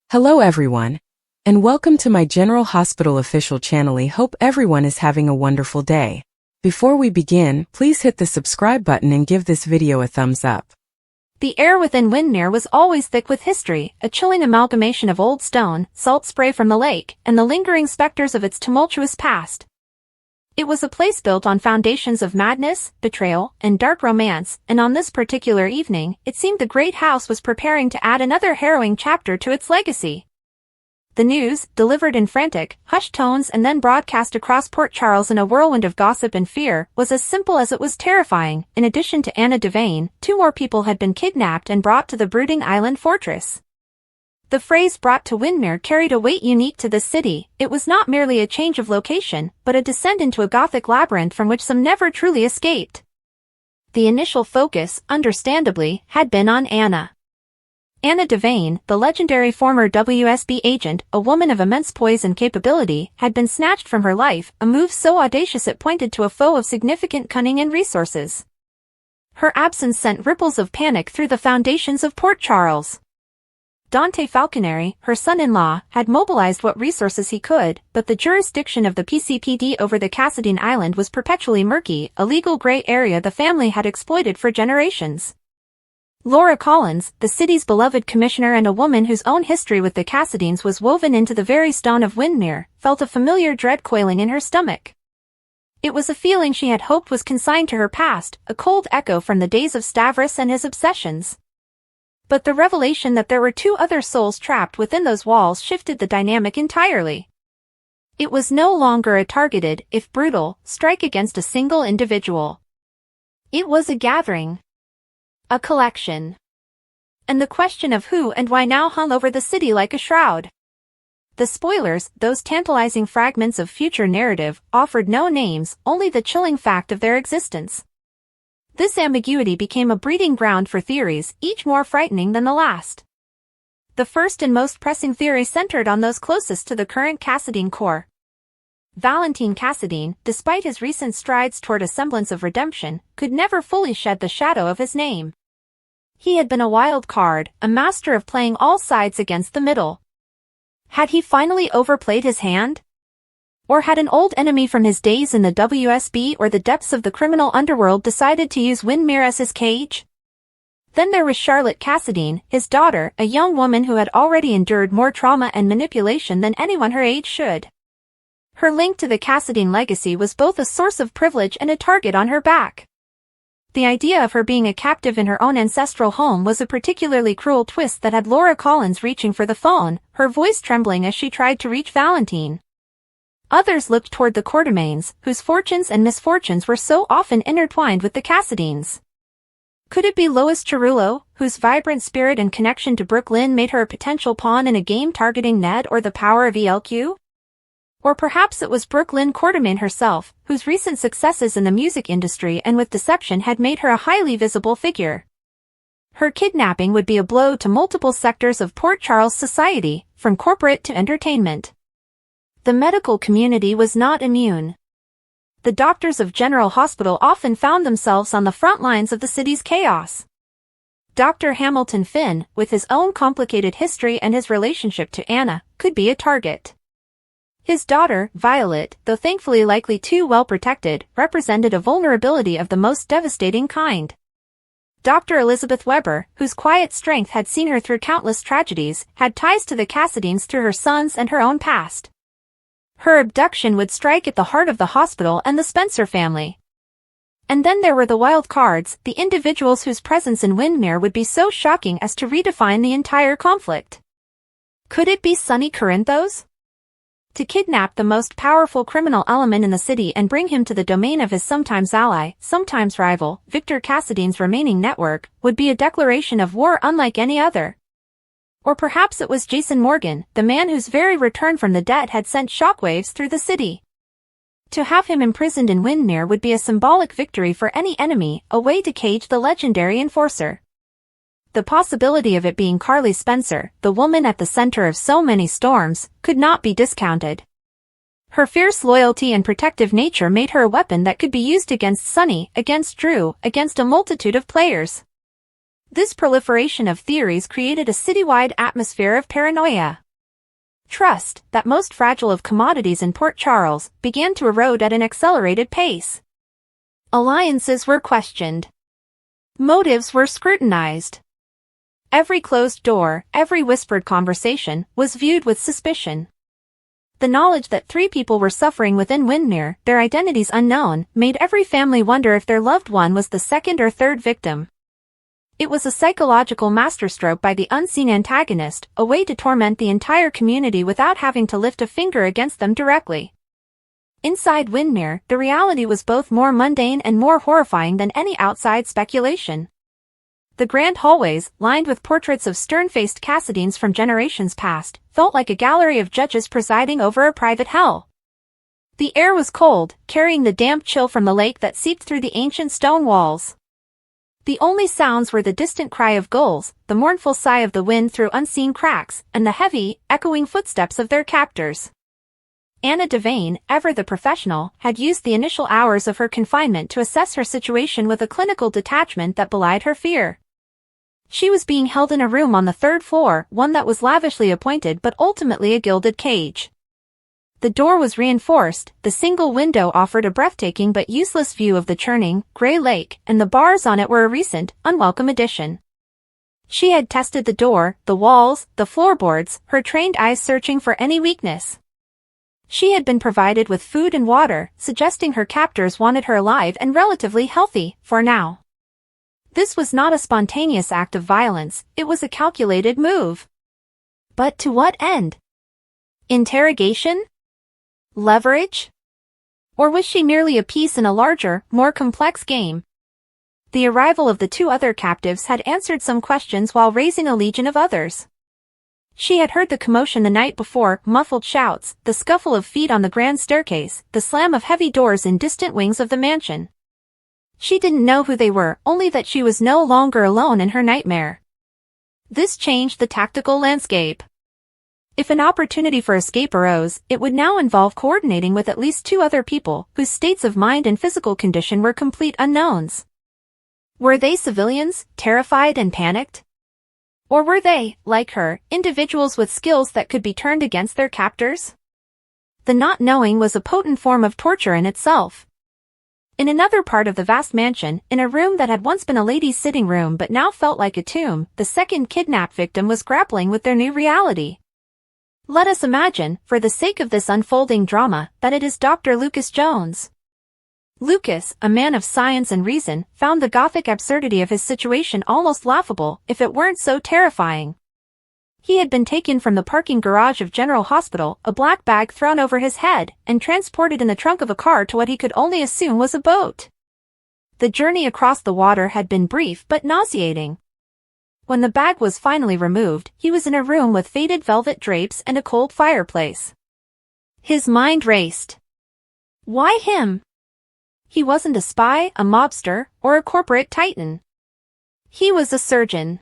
Hello everyone, and welcome to my General Hospital official channel. I hope everyone is having a wonderful day. Before we begin, please hit the subscribe button and give this video a thumbs up. The air within Windermere was always thick with history, a chilling amalgamation of old stone, salt spray from the lake, and the lingering specters of its tumultuous past. It was a place built on foundations of madness, betrayal, and dark romance, and on this particular evening, it seemed the great house was preparing to add another harrowing chapter to its legacy. The news, delivered in frantic, hushed tones and then broadcast across Port Charles in a whirlwind of gossip and fear, was as simple as it was terrifying. In addition to Anna Devane, 2 more people had been kidnapped and brought to the brooding island fortress. The phrase "brought to Windermere" carried a weight unique to this city. It was not merely a change of location, but a descent into a gothic labyrinth from which some never truly escaped. The initial focus, understandably, had been on Anna. Anna Devane, the legendary former WSB agent, a woman of immense poise and capability, had been snatched from her life, a move so audacious it pointed to a foe of significant cunning and resources. Her absence sent ripples of panic through the foundations of Port Charles. Dante Falconeri, her son-in-law, had mobilized what resources he could, but the jurisdiction of the PCPD over the Cassadine Island was perpetually murky, a legal gray area the family had exploited for generations. Laura Collins, the city's beloved commissioner and a woman whose own history with the Cassadines was woven into the very stone of Windermere, felt a familiar dread coiling in her stomach. It was a feeling she had hoped was consigned to her past, a cold echo from the days of Stavros and his obsessions. But the revelation that there were 2 other souls trapped within those walls shifted the dynamic entirely. It was no longer a targeted, if brutal, strike against a single individual. It was a gathering. A collection. And the question of who and why now hung over the city like a shroud. The spoilers, those tantalizing fragments of future narrative, offered no names, only the chilling fact of their existence. This ambiguity became a breeding ground for theories, each more frightening than the last. The first and most pressing theory centered on those closest to the current Cassadine core. Valentine Cassadine, despite his recent strides toward a semblance of redemption, could never fully shed the shadow of his name. He had been a wild card, a master of playing all sides against the middle. Had he finally overplayed his hand? Or had an old enemy from his days in the WSB or the depths of the criminal underworld decided to use Windermere as his cage? Then there was Charlotte Cassadine, his daughter, a young woman who had already endured more trauma and manipulation than anyone her age should. Her link to the Cassadine legacy was both a source of privilege and a target on her back. The idea of her being a captive in her own ancestral home was a particularly cruel twist that had Laura Collins reaching for the phone, her voice trembling as she tried to reach Valentine. Others looked toward the Quartermaines, whose fortunes and misfortunes were so often intertwined with the Cassadines. Could it be Lois Cerullo, whose vibrant spirit and connection to Brooklyn made her a potential pawn in a game targeting Ned or the power of ELQ? Or perhaps it was Brooklyn Quartermaine herself, whose recent successes in the music industry and with deception had made her a highly visible figure. Her kidnapping would be a blow to multiple sectors of Port Charles society, from corporate to entertainment. The medical community was not immune. The doctors of General Hospital often found themselves on the front lines of the city's chaos. Dr. Hamilton Finn, with his own complicated history and his relationship to Anna, could be a target. His daughter, Violet, though thankfully likely too well protected, represented a vulnerability of the most devastating kind. Dr. Elizabeth Weber, whose quiet strength had seen her through countless tragedies, had ties to the Cassadines through her sons and her own past. Her abduction would strike at the heart of the hospital and the Spencer family. And then there were the wild cards, the individuals whose presence in Windermere would be so shocking as to redefine the entire conflict. Could it be Sonny Corinthos? To kidnap the most powerful criminal element in the city and bring him to the domain of his sometimes ally, sometimes rival, Victor Cassadine's remaining network, would be a declaration of war unlike any other. Or perhaps it was Jason Morgan, the man whose very return from the dead had sent shockwaves through the city. To have him imprisoned in Windermere would be a symbolic victory for any enemy, a way to cage the legendary enforcer. The possibility of it being Carly Spencer, the woman at the center of so many storms, could not be discounted. Her fierce loyalty and protective nature made her a weapon that could be used against Sonny, against Drew, against a multitude of players. This proliferation of theories created a citywide atmosphere of paranoia. Trust, that most fragile of commodities in Port Charles, began to erode at an accelerated pace. Alliances were questioned. Motives were scrutinized. Every closed door, every whispered conversation, was viewed with suspicion. The knowledge that 3 people were suffering within Windermere, their identities unknown, made every family wonder if their loved one was the second or third victim. It was a psychological masterstroke by the unseen antagonist, a way to torment the entire community without having to lift a finger against them directly. Inside Windermere, the reality was both more mundane and more horrifying than any outside speculation. The grand hallways, lined with portraits of stern-faced Cassidines from generations past, felt like a gallery of judges presiding over a private hell. The air was cold, carrying the damp chill from the lake that seeped through the ancient stone walls. The only sounds were the distant cry of gulls, the mournful sigh of the wind through unseen cracks, and the heavy, echoing footsteps of their captors. Anna Devane, ever the professional, had used the initial hours of her confinement to assess her situation with a clinical detachment that belied her fear. She was being held in a room on the 3rd floor, one that was lavishly appointed but ultimately a gilded cage. The door was reinforced, the single window offered a breathtaking but useless view of the churning, gray lake, and the bars on it were a recent, unwelcome addition. She had tested the door, the walls, the floorboards, her trained eyes searching for any weakness. She had been provided with food and water, suggesting her captors wanted her alive and relatively healthy, for now. This was not a spontaneous act of violence, it was a calculated move. But to what end? Interrogation? Leverage? Or was she merely a piece in a larger, more complex game? The arrival of the 2 other captives had answered some questions while raising a legion of others. She had heard the commotion the night before, muffled shouts, the scuffle of feet on the grand staircase, the slam of heavy doors in distant wings of the mansion. She didn't know who they were, only that she was no longer alone in her nightmare. This changed the tactical landscape. If an opportunity for escape arose, it would now involve coordinating with at least 2 other people, whose states of mind and physical condition were complete unknowns. Were they civilians, terrified and panicked? Or were they, like her, individuals with skills that could be turned against their captors? The not knowing was a potent form of torture in itself. In another part of the vast mansion, in a room that had once been a lady's sitting room but now felt like a tomb, the second kidnap victim was grappling with their new reality. Let us imagine, for the sake of this unfolding drama, that it is Dr. Lucas Jones. Lucas, a man of science and reason, found the gothic absurdity of his situation almost laughable, if it weren't so terrifying. He had been taken from the parking garage of General Hospital, a black bag thrown over his head, and transported in the trunk of a car to what he could only assume was a boat. The journey across the water had been brief but nauseating. When the bag was finally removed, he was in a room with faded velvet drapes and a cold fireplace. His mind raced. Why him? He wasn't a spy, a mobster, or a corporate titan. He was a surgeon.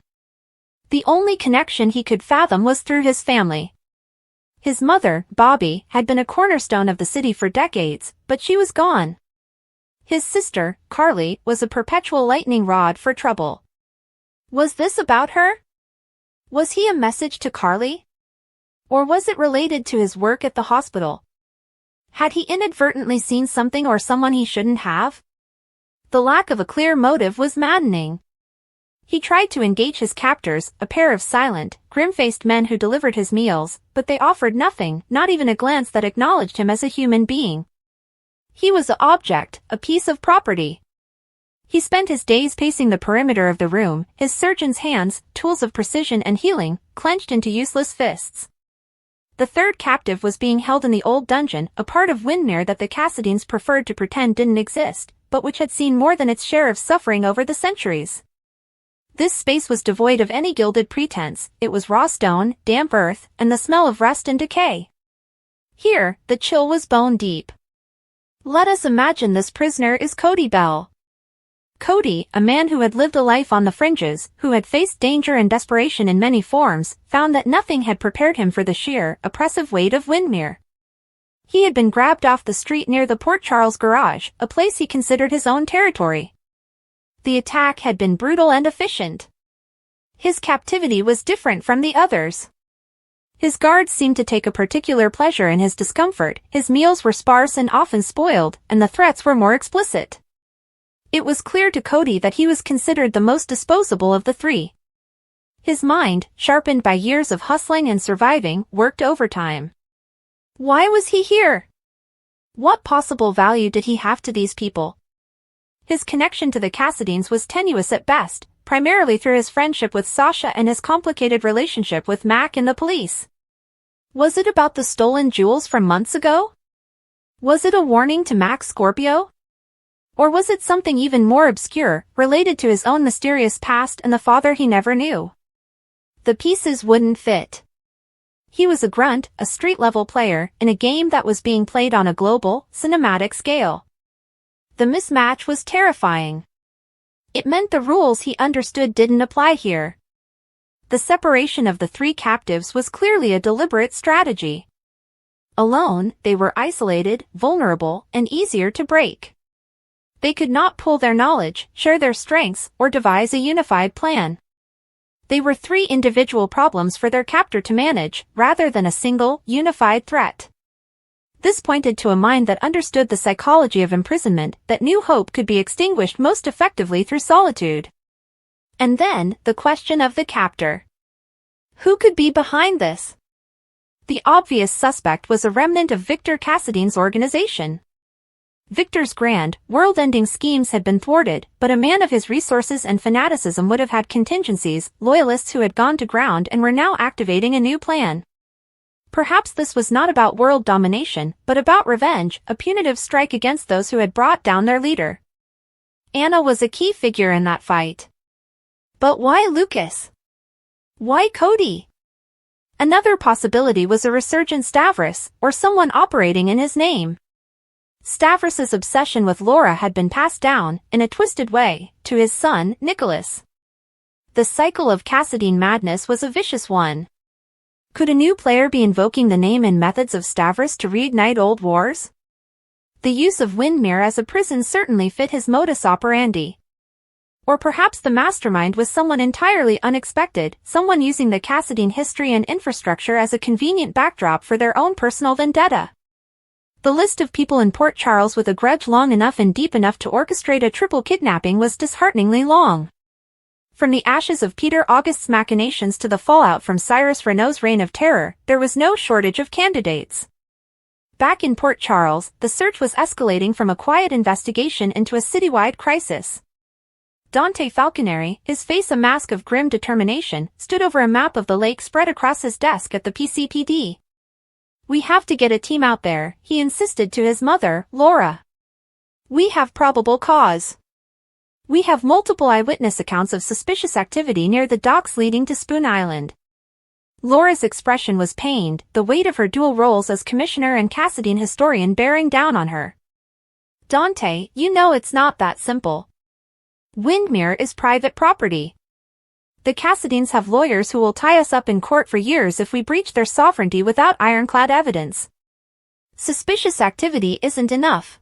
The only connection he could fathom was through his family. His mother, Bobby, had been a cornerstone of the city for decades, but she was gone. His sister, Carly, was a perpetual lightning rod for trouble. Was this about her? Was he a message to Carly? Or was it related to his work at the hospital? Had he inadvertently seen something or someone he shouldn't have? The lack of a clear motive was maddening. He tried to engage his captors, a pair of silent, grim-faced men who delivered his meals, but they offered nothing, not even a glance that acknowledged him as a human being. He was an object, a piece of property. He spent his days pacing the perimeter of the room, his surgeon's hands, tools of precision and healing, clenched into useless fists. The 3rd captive was being held in the old dungeon, a part of Windermere that the Cassidines preferred to pretend didn't exist, but which had seen more than its share of suffering over the centuries. This space was devoid of any gilded pretense, it was raw stone, damp earth, and the smell of rust and decay. Here, the chill was bone deep. Let us imagine this prisoner is Cody Bell. Cody, a man who had lived a life on the fringes, who had faced danger and desperation in many forms, found that nothing had prepared him for the sheer, oppressive weight of Windermere. He had been grabbed off the street near the Port Charles garage, a place he considered his own territory. The attack had been brutal and efficient. His captivity was different from the others. His guards seemed to take a particular pleasure in his discomfort, his meals were sparse and often spoiled, and the threats were more explicit. It was clear to Cody that he was considered the most disposable of the three. His mind, sharpened by years of hustling and surviving, worked overtime. Why was he here? What possible value did he have to these people? His connection to the Cassidines was tenuous at best, primarily through his friendship with Sasha and his complicated relationship with Mac and the police. Was it about the stolen jewels from months ago? Was it a warning to Max Scorpio? Or was it something even more obscure, related to his own mysterious past and the father he never knew? The pieces wouldn't fit. He was a grunt, a street-level player, in a game that was being played on a global, cinematic scale. The mismatch was terrifying. It meant the rules he understood didn't apply here. The separation of the three captives was clearly a deliberate strategy. Alone, they were isolated, vulnerable, and easier to break. They could not pool their knowledge, share their strengths, or devise a unified plan. They were three individual problems for their captor to manage, rather than a single, unified threat. This pointed to a mind that understood the psychology of imprisonment, that knew hope could be extinguished most effectively through solitude. And then, the question of the captor. Who could be behind this? The obvious suspect was a remnant of Victor Cassidy's organization. Victor's grand, world-ending schemes had been thwarted, but a man of his resources and fanaticism would have had contingencies, loyalists who had gone to ground and were now activating a new plan. Perhaps this was not about world domination, but about revenge, a punitive strike against those who had brought down their leader. Anna was a key figure in that fight. But why Lucas? Why Cody? Another possibility was a resurgent Stavros, or someone operating in his name. Stavros's obsession with Laura had been passed down, in a twisted way, to his son, Nicholas. The cycle of Cassidine madness was a vicious one. Could a new player be invoking the name and methods of Stavros to reignite old wars? The use of Windmere as a prison certainly fit his modus operandi. Or perhaps the mastermind was someone entirely unexpected, someone using the Cassidine history and infrastructure as a convenient backdrop for their own personal vendetta. The list of people in Port Charles with a grudge long enough and deep enough to orchestrate a triple kidnapping was dishearteningly long. From the ashes of Peter August's machinations to the fallout from Cyrus Renault's reign of terror, there was no shortage of candidates. Back in Port Charles, the search was escalating from a quiet investigation into a citywide crisis. Dante Falconeri, his face a mask of grim determination, stood over a map of the lake spread across his desk at the PCPD. "We have to get a team out there," he insisted to his mother, Laura. "We have probable cause. We have multiple eyewitness accounts of suspicious activity near the docks leading to Spoon Island." Laura's expression was pained, the weight of her dual roles as commissioner and Cassidine historian bearing down on her. "Dante, you know it's not that simple. Windmere is private property. The Cassidines have lawyers who will tie us up in court for years if we breach their sovereignty without ironclad evidence. Suspicious activity isn't enough.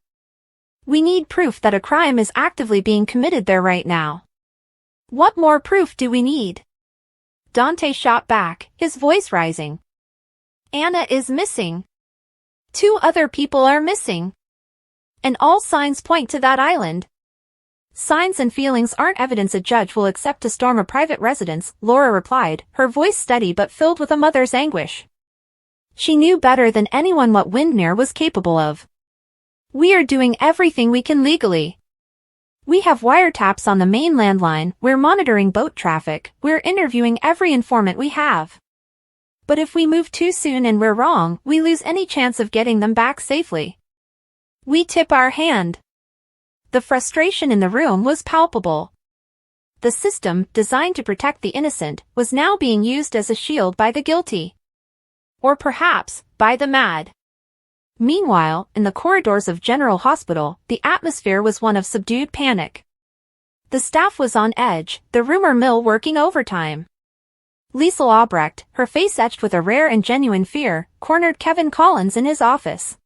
We need proof that a crime is actively being committed there right now. What more proof do we need?" Dante shot back, his voice rising. "Anna is missing. 2 other people are missing. And all signs point to that island." "Signs and feelings aren't evidence a judge will accept to storm a private residence," Laura replied, her voice steady but filled with a mother's anguish. She knew better than anyone what Windmere was capable of. "We are doing everything we can legally. We have wiretaps on the main landline, we're monitoring boat traffic, we're interviewing every informant we have. But if we move too soon and we're wrong, we lose any chance of getting them back safely. We tip our hand." The frustration in the room was palpable. The system, designed to protect the innocent, was now being used as a shield by the guilty. Or perhaps, by the mad. Meanwhile, in the corridors of General Hospital, the atmosphere was one of subdued panic. The staff was on edge, the rumor mill working overtime. Liesl Albrecht, her face etched with a rare and genuine fear, cornered Kevin Collins in his office.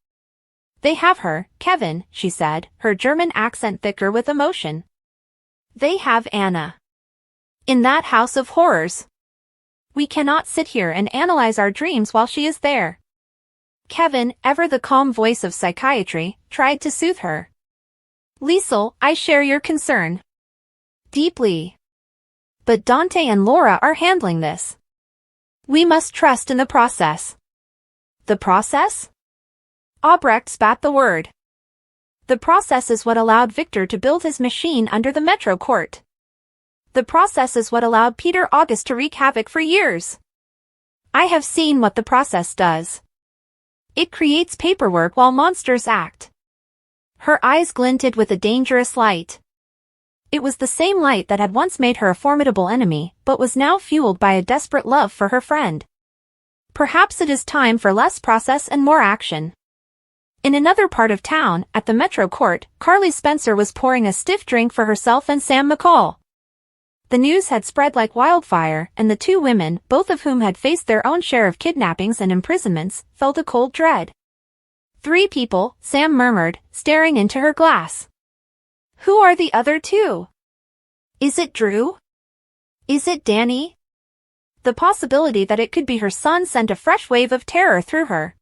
"They have her, Kevin," she said, her German accent thicker with emotion. "They have Anna. In that house of horrors. We cannot sit here and analyze our dreams while she is there. Kevin, ever the calm voice of psychiatry, tried to soothe her. Liesel, I share your concern. Deeply. But Dante and Laura are handling this. We must trust in the process. The process? Albrecht spat the word. The process is what allowed Victor to build his machine under the Metro Court. The process is what allowed Peter August to wreak havoc for years. I have seen what the process does. It creates paperwork while monsters act. Her eyes glinted with a dangerous light. It was the same light that had once made her a formidable enemy, but was now fueled by a desperate love for her friend. Perhaps it is time for less process and more action. In another part of town, at the Metro Court, Carly Spencer was pouring a stiff drink for herself and Sam McCall. The news had spread like wildfire, and the two women, both of whom had faced their own share of kidnappings and imprisonments, felt a cold dread. 3 people, Sam murmured, staring into her glass. Who are the other 2? Is it Drew? Is it Danny? The possibility that it could be her son sent a fresh wave of terror through her.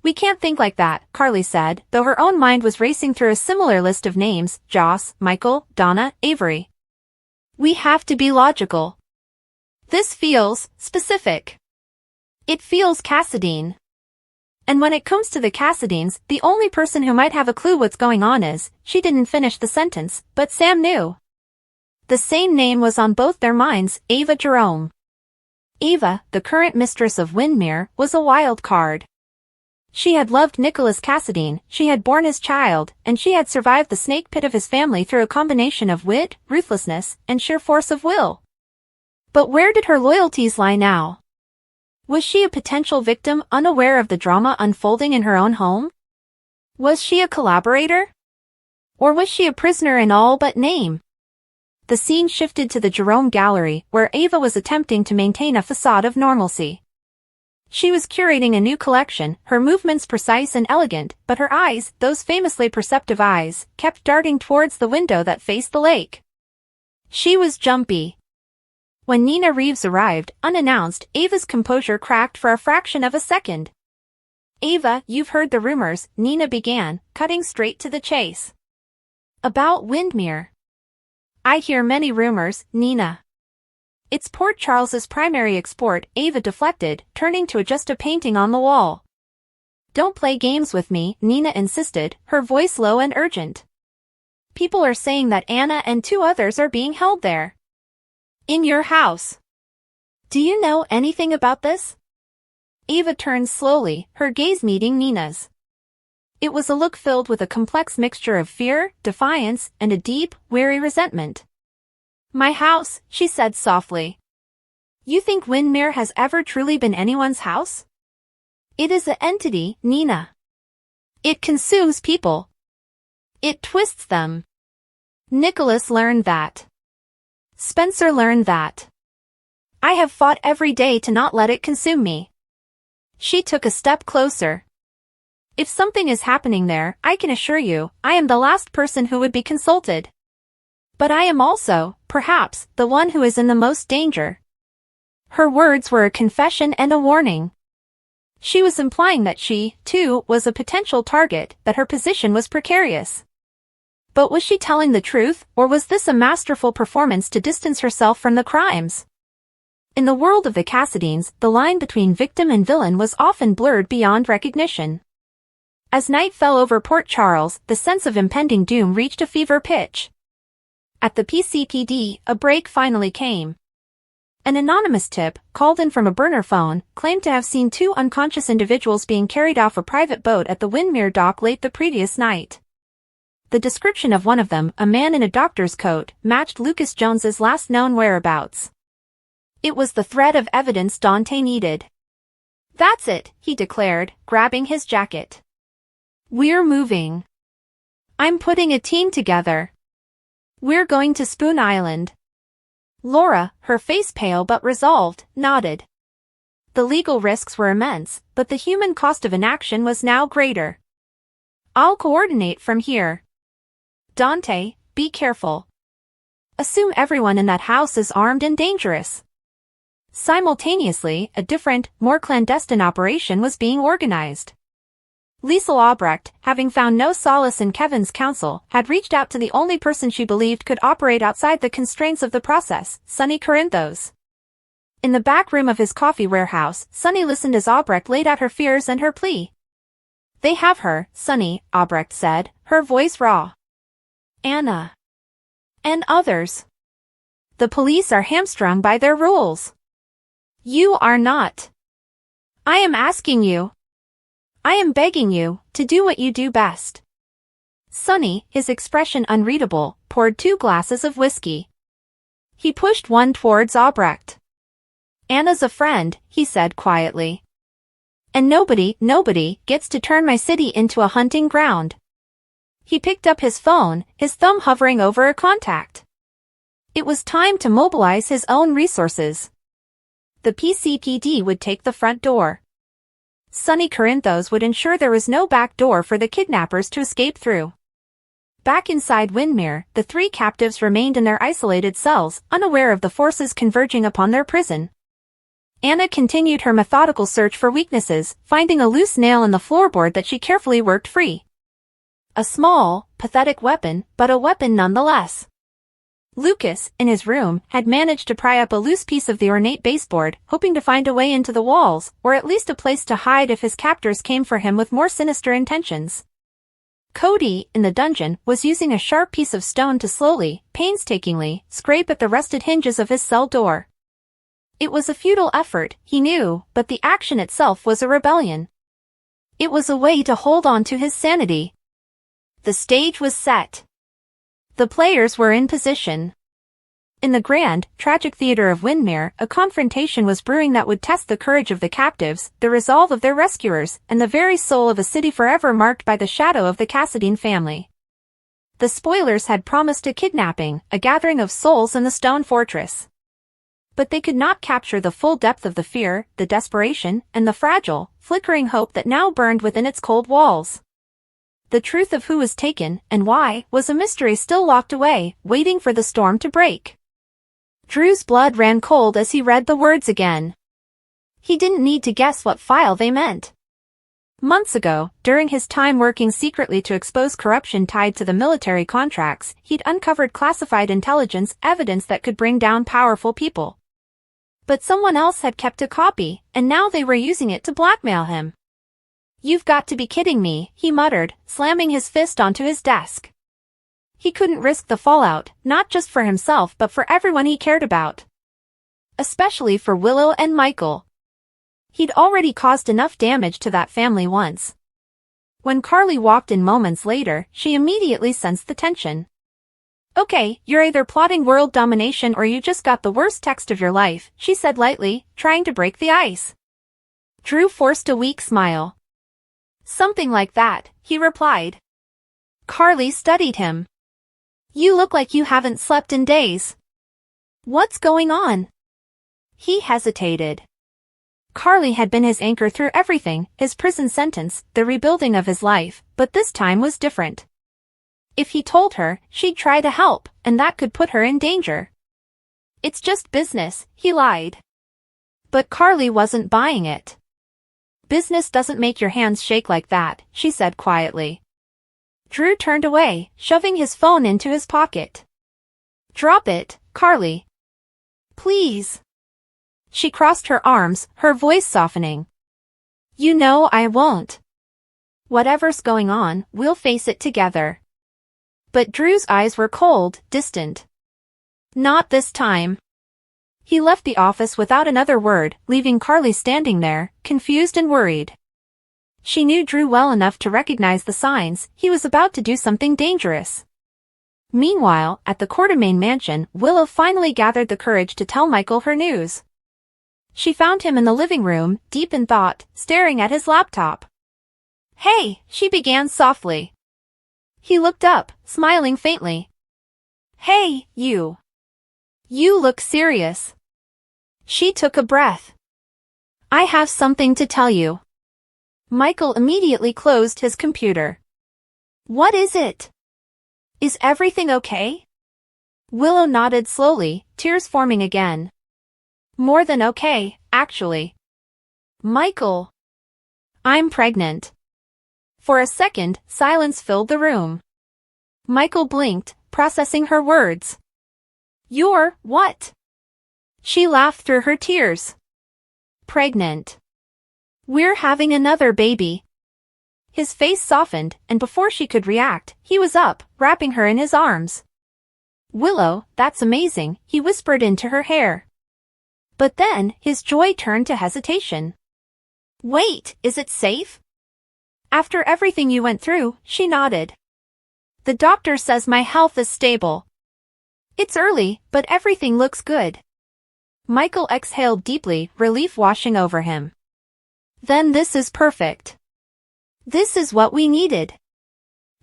We can't think like that, Carly said, though her own mind was racing through a similar list of names: Joss, Michael, Donna, Avery. We have to be logical. This feels specific. It feels Cassadine. And when it comes to the Cassadines, the only person who might have a clue what's going on is, she didn't finish the sentence, but Sam knew. The same name was on both their minds, Ava Jerome. Ava, the current mistress of Windmere, was a wild card. She had loved Nicholas Cassadine, she had borne his child, and she had survived the snake pit of his family through a combination of wit, ruthlessness, and sheer force of will. But where did her loyalties lie now? Was she a potential victim unaware of the drama unfolding in her own home? Was she a collaborator? Or was she a prisoner in all but name? The scene shifted to the Jerome Gallery, where Ava was attempting to maintain a facade of normalcy. She was curating a new collection, her movements precise and elegant, but her eyes, those famously perceptive eyes, kept darting towards the window that faced the lake. She was jumpy. When Nina Reeves arrived, unannounced, Ava's composure cracked for a fraction of a second. Ava, you've heard the rumors, Nina began, cutting straight to the chase. About Windmere. I hear many rumors, Nina. It's Port Charles's primary export, Ava deflected, turning to adjust a painting on the wall. Don't play games with me, Nina insisted, her voice low and urgent. People are saying that Anna and 2 others are being held there. In your house. Do you know anything about this? Ava turned slowly, her gaze meeting Nina's. It was a look filled with a complex mixture of fear, defiance, and a deep, weary resentment. My house, she said softly. You think Windmere has ever truly been anyone's house? It is an entity, Nina. It consumes people. It twists them. Nicholas learned that. Spencer learned that. I have fought every day to not let it consume me. She took a step closer. If something is happening there, I can assure you, I am the last person who would be consulted. But I am also, perhaps, the one who is in the most danger. Her words were a confession and a warning. She was implying that she, too, was a potential target, that her position was precarious. But was she telling the truth, or was this a masterful performance to distance herself from the crimes? In the world of the Cassadines, the line between victim and villain was often blurred beyond recognition. As night fell over Port Charles, the sense of impending doom reached a fever pitch. At the PCPD, a break finally came. An anonymous tip, called in from a burner phone, claimed to have seen 2 unconscious individuals being carried off a private boat at the Windmere dock late the previous night. The description of one of them, a man in a doctor's coat, matched Lucas Jones's last known whereabouts. It was the thread of evidence Dante needed. That's it, he declared, grabbing his jacket. We're moving. I'm putting a team together. We're going to Spoon Island. Laura, her face pale but resolved, nodded. The legal risks were immense, but the human cost of inaction was now greater. I'll coordinate from here. Dante, be careful. Assume everyone in that house is armed and dangerous. Simultaneously, a different, more clandestine operation was being organized. Liesl Albrecht, having found no solace in Kevin's counsel, had reached out to the only person she believed could operate outside the constraints of the process, Sonny Corinthos. In the back room of his coffee warehouse, Sonny listened as Albrecht laid out her fears and her plea. "They have her, Sonny," Albrecht said, her voice raw. "Anna. And others. The police are hamstrung by their rules. You are not. I am asking you. I am begging you to do what you do best." Sonny, his expression unreadable, poured 2 glasses of whiskey. He pushed one towards Albrecht. "Anna's a friend," he said quietly. "And nobody gets to turn my city into a hunting ground." He picked up his phone, his thumb hovering over a contact. It was time to mobilize his own resources. The PCPD would take the front door. Sonny Corinthos would ensure there was no back door for the kidnappers to escape through. Back inside Windmere, the 3 captives remained in their isolated cells, unaware of the forces converging upon their prison. Anna continued her methodical search for weaknesses, finding a loose nail in the floorboard that she carefully worked free. A small, pathetic weapon, but a weapon nonetheless. Lucas, in his room, had managed to pry up a loose piece of the ornate baseboard, hoping to find a way into the walls, or at least a place to hide if his captors came for him with more sinister intentions. Cody, in the dungeon, was using a sharp piece of stone to slowly, painstakingly, scrape at the rusted hinges of his cell door. It was a futile effort, he knew, but the action itself was a rebellion. It was a way to hold on to his sanity. The stage was set. The players were in position. In the grand, tragic theater of Windmere, a confrontation was brewing that would test the courage of the captives, the resolve of their rescuers, and the very soul of a city forever marked by the shadow of the Cassadine family. The spoilers had promised a kidnapping, a gathering of souls in the stone fortress. But they could not capture the full depth of the fear, the desperation, and the fragile, flickering hope that now burned within its cold walls. The truth of who was taken, and why, was a mystery still locked away, waiting for the storm to break. Drew's blood ran cold as he read the words again. He didn't need to guess what file they meant. Months ago, during his time working secretly to expose corruption tied to the military contracts, he'd uncovered classified intelligence evidence that could bring down powerful people. But someone else had kept a copy, and now they were using it to blackmail him. "You've got to be kidding me," he muttered, slamming his fist onto his desk. He couldn't risk the fallout, not just for himself but for everyone he cared about. Especially for Willow and Michael. He'd already caused enough damage to that family once. When Carly walked in moments later, she immediately sensed the tension. "Okay, you're either plotting world domination or you just got the worst text of your life," she said lightly, trying to break the ice. Drew forced a weak smile. "Something like that," he replied. Carly studied him. "You look like you haven't slept in days. What's going on?" He hesitated. Carly had been his anchor through everything, his prison sentence, the rebuilding of his life, but this time was different. If he told her, she'd try to help, and that could put her in danger. "It's just business," he lied. But Carly wasn't buying it. "Business doesn't make your hands shake like that," she said quietly. Drew turned away, shoving his phone into his pocket. "Drop it, Carly. Please." She crossed her arms, her voice softening. "You know I won't. Whatever's going on, we'll face it together." But Drew's eyes were cold, distant. "Not this time." He left the office without another word, leaving Carly standing there, confused and worried. She knew Drew well enough to recognize the signs. He was about to do something dangerous. Meanwhile, at the Quartermain mansion, Willow finally gathered the courage to tell Michael her news. She found him in the living room, deep in thought, staring at his laptop. "Hey," she began softly. He looked up, smiling faintly. "Hey, you. You look serious." She took a breath. "I have something to tell you." Michael immediately closed his computer. "What is it? Is everything okay?" Willow nodded slowly, tears forming again. More than okay, actually. Michael. I'm pregnant. For a second, silence filled the room. Michael blinked, processing her words. You're what? She laughed through her tears. Pregnant. We're having another baby. His face softened, and before she could react, he was up, wrapping her in his arms. Willow, that's amazing, he whispered into her hair. But then, his joy turned to hesitation. Wait, is it safe? After everything you went through, she nodded. The doctor says my health is stable. It's early, but everything looks good. Michael exhaled deeply, relief washing over him. Then this is perfect. This is what we needed.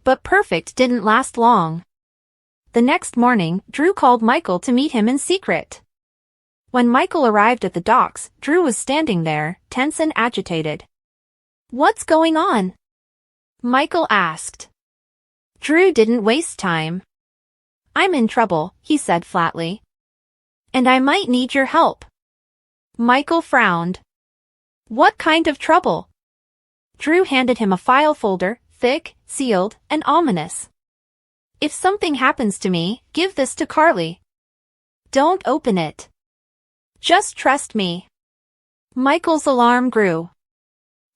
But perfect didn't last long. The next morning, Drew called Michael to meet him in secret. When Michael arrived at the docks, Drew was standing there, tense and agitated. What's going on? Michael asked. Drew didn't waste time. I'm in trouble, he said flatly. And I might need your help. Michael frowned. What kind of trouble? Drew handed him a file folder, thick, sealed, and ominous. If something happens to me, give this to Carly. Don't open it. Just trust me. Michael's alarm grew.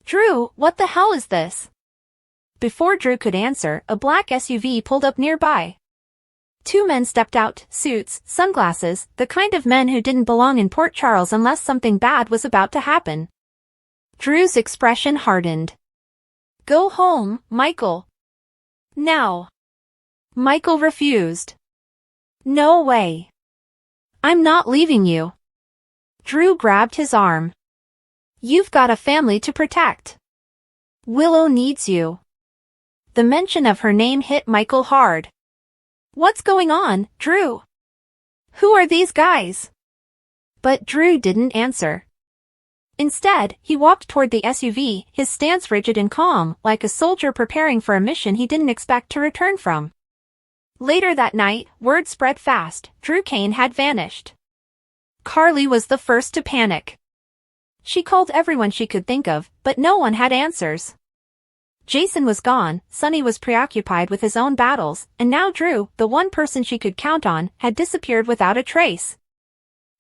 Drew, what the hell is this? Before Drew could answer, a black SUV pulled up nearby. Two men stepped out, suits, sunglasses, the kind of men who didn't belong in Port Charles unless something bad was about to happen. Drew's expression hardened. Go home, Michael. Now. Michael refused. No way. I'm not leaving you. Drew grabbed his arm. You've got a family to protect. Willow needs you. The mention of her name hit Michael hard. What's going on, Drew? Who are these guys? But Drew didn't answer. Instead, he walked toward the SUV, his stance rigid and calm, like a soldier preparing for a mission he didn't expect to return from. Later that night, word spread fast, Drew Kane had vanished. Carly was the first to panic. She called everyone she could think of, but no one had answers. Jason was gone, Sonny was preoccupied with his own battles, and now Drew, the one person she could count on, had disappeared without a trace.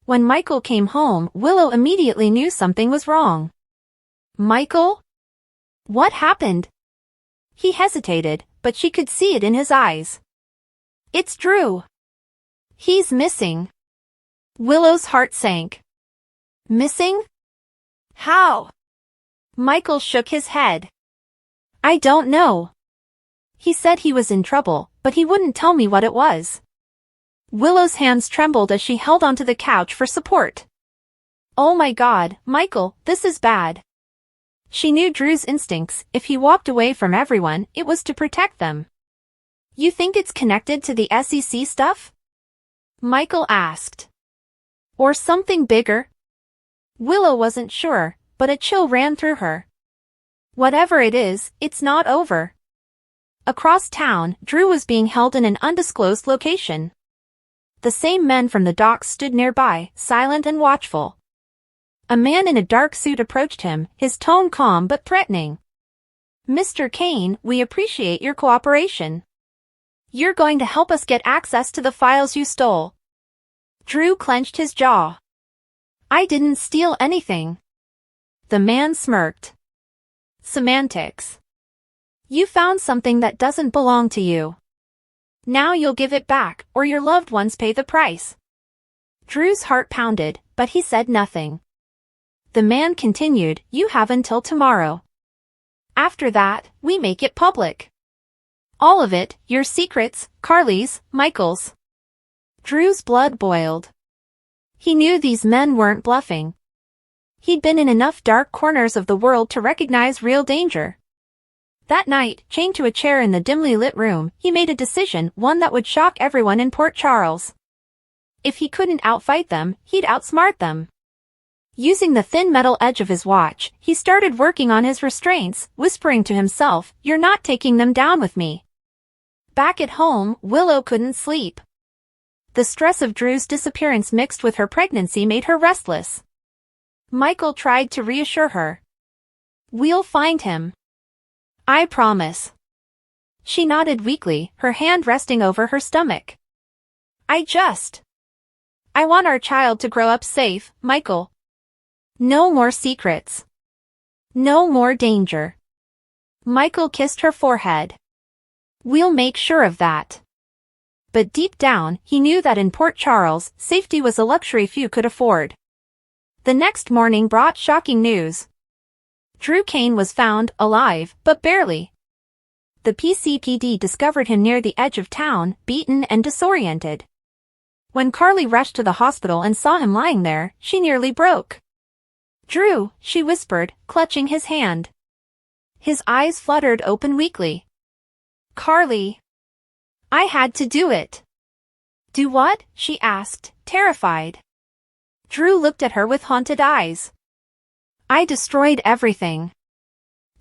When Michael came home, Willow immediately knew something was wrong. Michael? What happened? He hesitated, but she could see it in his eyes. It's Drew. He's missing. Willow's heart sank. Missing? How? Michael shook his head. I don't know. He said he was in trouble, but he wouldn't tell me what it was. Willow's hands trembled as she held onto the couch for support. Oh my God, Michael, this is bad. She knew Drew's instincts. If he walked away from everyone, it was to protect them. You think it's connected to the SEC stuff? Michael asked. Or something bigger? Willow wasn't sure, but a chill ran through her. Whatever it is, it's not over. Across town, Drew was being held in an undisclosed location. The same men from the docks stood nearby, silent and watchful. A man in a dark suit approached him, his tone calm but threatening. Mr. Kane, we appreciate your cooperation. You're going to help us get access to the files you stole. Drew clenched his jaw. I didn't steal anything. The man smirked. Semantics. You found something that doesn't belong to you. Now you'll give it back, or your loved ones pay the price. Drew's heart pounded, but he said nothing. The man continued, you have until tomorrow. After that, we make it public. All of it, your secrets, Carly's, Michael's. Drew's blood boiled. He knew these men weren't bluffing. He'd been in enough dark corners of the world to recognize real danger. That night, chained to a chair in the dimly lit room, he made a decision, one that would shock everyone in Port Charles. If he couldn't outfight them, he'd outsmart them. Using the thin metal edge of his watch, he started working on his restraints, whispering to himself, you're not taking them down with me. Back at home, Willow couldn't sleep. The stress of Drew's disappearance mixed with her pregnancy made her restless. Michael tried to reassure her. "We'll find him. I promise." She nodded weakly, her hand resting over her stomach. I want our child to grow up safe, Michael. No more secrets. No more danger." Michael kissed her forehead. "We'll make sure of that." But deep down, he knew that in Port Charles, safety was a luxury few could afford. The next morning brought shocking news. Drew Kane was found, alive, but barely. The PCPD discovered him near the edge of town, beaten and disoriented. When Carly rushed to the hospital and saw him lying there, she nearly broke. "Drew," she whispered, clutching his hand. His eyes fluttered open weakly. "Carly. I had to do it." "Do what?" she asked, terrified. Drew looked at her with haunted eyes. "I destroyed everything.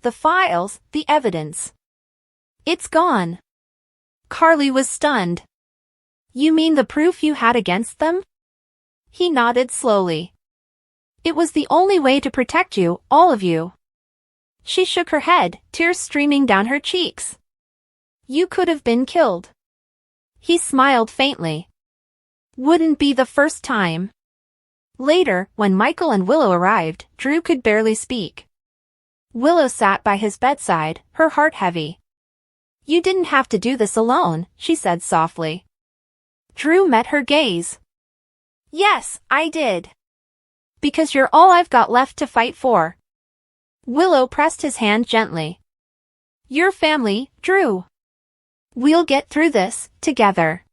The files, the evidence. It's gone." Carly was stunned. "You mean the proof you had against them?" He nodded slowly. "It was the only way to protect you, all of you." She shook her head, tears streaming down her cheeks. "You could have been killed." He smiled faintly. "Wouldn't be the first time." Later, when Michael and Willow arrived, Drew could barely speak. Willow sat by his bedside, her heart heavy. "You didn't have to do this alone," she said softly. Drew met her gaze. "Yes, I did. Because you're all I've got left to fight for." Willow pressed his hand gently. "Your family, Drew. We'll get through this, together."